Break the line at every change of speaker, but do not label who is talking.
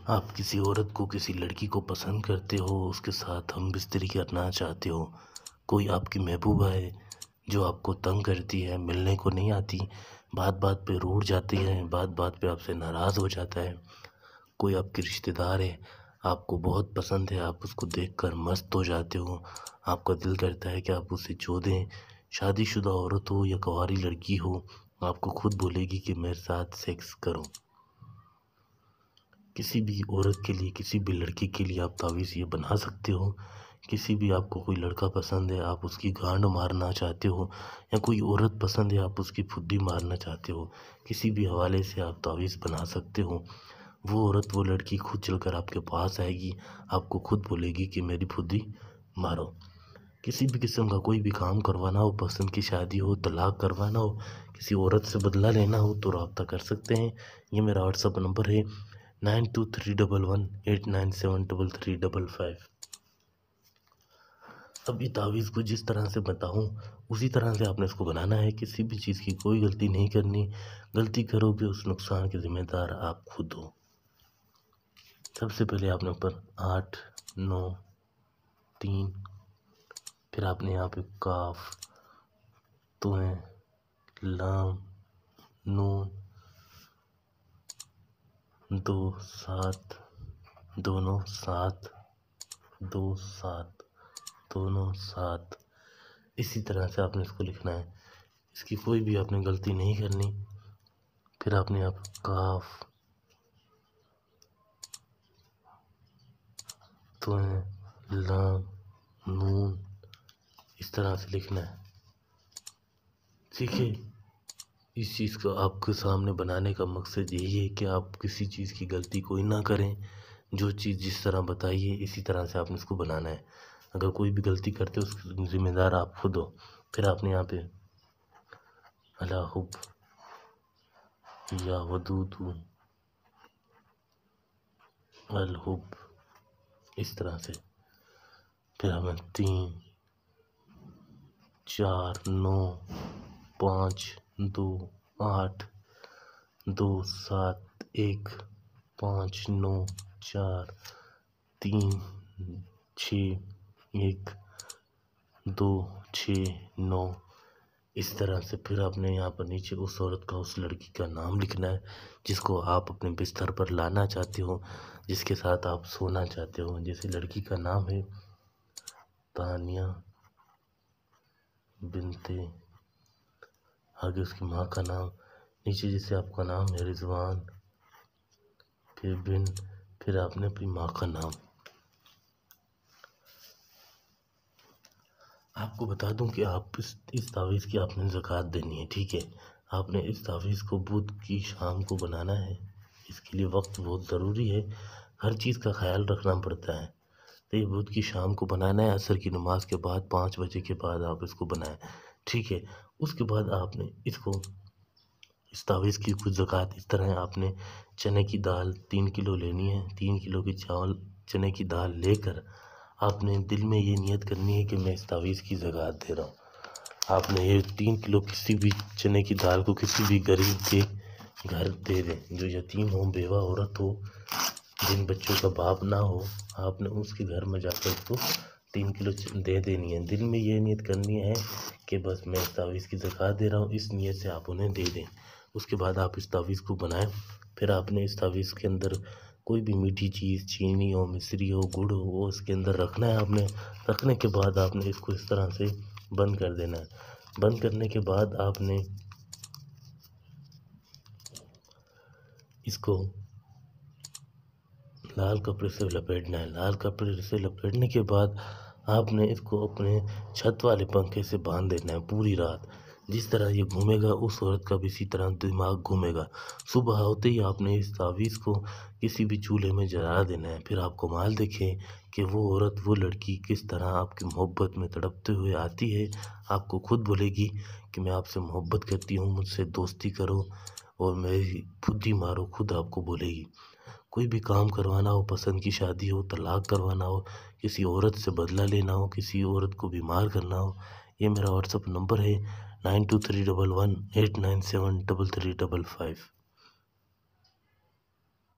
آپ کسی عورت کو کسی لڑکی کو پسند کرتے ہو، اس کے ساتھ ہم بستری کرنا چاہتے ہو، کوئی آپ کی محبوبہ ہے جو آپ کو تنگ کرتی ہے، ملنے کو نہیں آتی، بات بات پہ روٹھ جاتی ہے، بات بات پہ آپ سے ناراض ہو جاتا ہے، کوئی آپ کے رشتہ دار ہے آپ کو بہت پسند ہے، آپ اس کو دیکھ کر مست ہو جاتے ہو، آپ کا دل کرتا ہے کہ آپ اسے چھو دیں، شادی شدہ عورت ہو یا کنواری لڑکی ہو، آپ کو خود بولے گی کہ میرے ساتھ سیکس کرو۔ کسی بھی عورت کے لیے، کسی بھی لڑکی کے لیے آپ تعویذ یہ بنا سکتے ہو۔ کسی بھی آپ کو کوئی لڑکا پسند ہے، آپ اس کی گانڈ مارنا چاہتے ہو، یا کوئی عورت پسند ہے آپ اس کی پھڈی مارنا چاہتے ہو، کسی بھی حوالے سے آپ تعویذ بنا سکتے ہو۔ وہ عورت، وہ لڑکی خود چل کر آپ کے پاس آئے گی، آپ کو خود بولے گی کہ میری پھڈی مارو۔ کسی بھی قسم کا کوئی بھی کام کروانا ہو، پسند کی شادی ہو، طلاق کروانا ہو، کسی عورت سے بدلہ لینا ہو تو رابطہ کر سکتے ہیں۔ یہ میرا واٹسپ نمبر ہے 923118973355۔ اب یہ تعویذ کو جس طرح سے بتاؤں اسی طرح سے آپ نے اس کو بنانا ہے، کسی بھی چیز کی کوئی غلطی نہیں کرنی، غلطی کرو گے اس نقصان کے ذمہ دار آپ خود ہو۔ سب سے پہلے آپ نے اوپر 8 9 3، پھر آپ نے یہاں پہ کاف، تویں، لام، نون، 2 7 دونوں 7 2 7 دونوں 7، اسی طرح سے آپ نے اس کو لکھنا ہے، اس کی کوئی بھی آپ نے غلطی نہیں کرنی۔ پھر آپ نے یہاں پہ کاف، تویں، لام، نون، اس طرح سے لکھنا ہے، ٹھیک ہے۔ اس چیز کو آپ کے سامنے بنانے کا مقصد یہی ہے کہ آپ کسی چیز کی غلطی کوئی نہ کریں، جو چیز جس طرح بتائیے اسی طرح سے آپ نے اس کو بنانا ہے۔ اگر کوئی بھی غلطی کرتے اس کی ذمہ دار آپ خود ہو۔ پھر آپ نے یہاں پہ الا حب یا ودود الحب، اس طرح سے، پھر ہمیں 3 4 9 5 2 8 2 7 1 5 9 4 3 6 1 2 6 9، اس طرح سے۔ پھر آپ نے یہاں پر نیچے اس عورت کا، اس لڑکی کا نام لکھنا ہے جس کو آپ اپنے بستر پر لانا چاہتے ہو، جس کے ساتھ آپ سونا چاہتے ہو۔ جیسے لڑکی کا نام ہے تانیہ بنت، آگے اس کی ماں کا نام، نیچے جیسے آپ کا نام ہے رضوان، پھر بن، پھر آپ نے اپنی ماں کا نام۔ آپ کو بتا دوں کہ آپ اس تعویذ کی آپ نے زکوٰۃ دینی ہے، ٹھیک ہے۔ آپ نے اس تعویذ کو بدھ کی شام کو بنانا ہے، اس کے لیے وقت بہت ضروری ہے، ہر چیز کا خیال رکھنا پڑتا ہے۔ تو یہ بدھ کی شام کو بنانا ہے، عصر کی نماز کے بعد 5 بجے کے بعد آپ اس کو بنائیں، ٹھیک ہے۔ اس کے بعد آپ نے اس تعویذ کی کچھ زکوٰۃ اس طرح ہے، آپ نے چنے کی دال 3 کلو لینی ہے، 3 کلو کی چنے کی دال لے کر آپ نے دل میں یہ نیت کرنی ہے کہ میں اس تعویذ کی زکوٰۃ دے رہا ہوں۔ آپ نے یہ 3 کلو کسی بھی چنے کی دال کو کسی بھی غریب کے گھر دے دیں، جو یتیم ہو، بیوہ عورت ہو، جن بچوں کا باپ نہ ہو، آپ نے اس کے گھر میں جا کر اس کو 3 کلو دے دینی ہے۔ دل میں یہ نیت کرنی ہے کہ بس میں اس تعویذ کی زکوٰۃ دے رہا ہوں، اس نیت سے آپ انہیں دے دیں۔ اس کے بعد آپ اس تعویذ کو بنائیں، پھر آپ نے اس تعویذ کے اندر کوئی بھی میٹھی چیز، چینی ہو، مصری ہو، گڑ ہو، وہ اس کے اندر رکھنا ہے۔ آپ نے رکھنے کے بعد آپ نے اس کو اس طرح سے بند کر دینا ہے۔ بند کرنے کے بعد آپ نے اس کو لال کپڑے سے لپیٹنا ہے۔ لال کپڑے سے لپیٹنے کے بعد آپ نے اس کو اپنے چھت والے پنکھے سے باندھ دینا ہے پوری رات۔ جس طرح یہ گھومے گا اس عورت کا بھی اسی طرح دماغ گھومے گا۔ صبح ہوتے ہی آپ نے اس تعویذ کو کسی بھی چولہے میں جلا دینا ہے۔ پھر آپ کمال دیکھیں کہ وہ عورت، وہ لڑکی کس طرح آپ کی محبت میں تڑپتے ہوئے آتی ہے، آپ کو خود بولے گی کہ میں آپ سے محبت کرتی ہوں، مجھ سے دوستی کرو اور میری پھڈی مارو، خود آپ کو بولے گی۔ کوئی بھی کام کروانا ہو، پسند کی شادی ہو، طلاق کروانا ہو، کسی عورت سے بدلہ لینا ہو، کسی عورت کو بیمار کرنا ہو، یہ میرا واٹسپ نمبر ہے 923118973355۔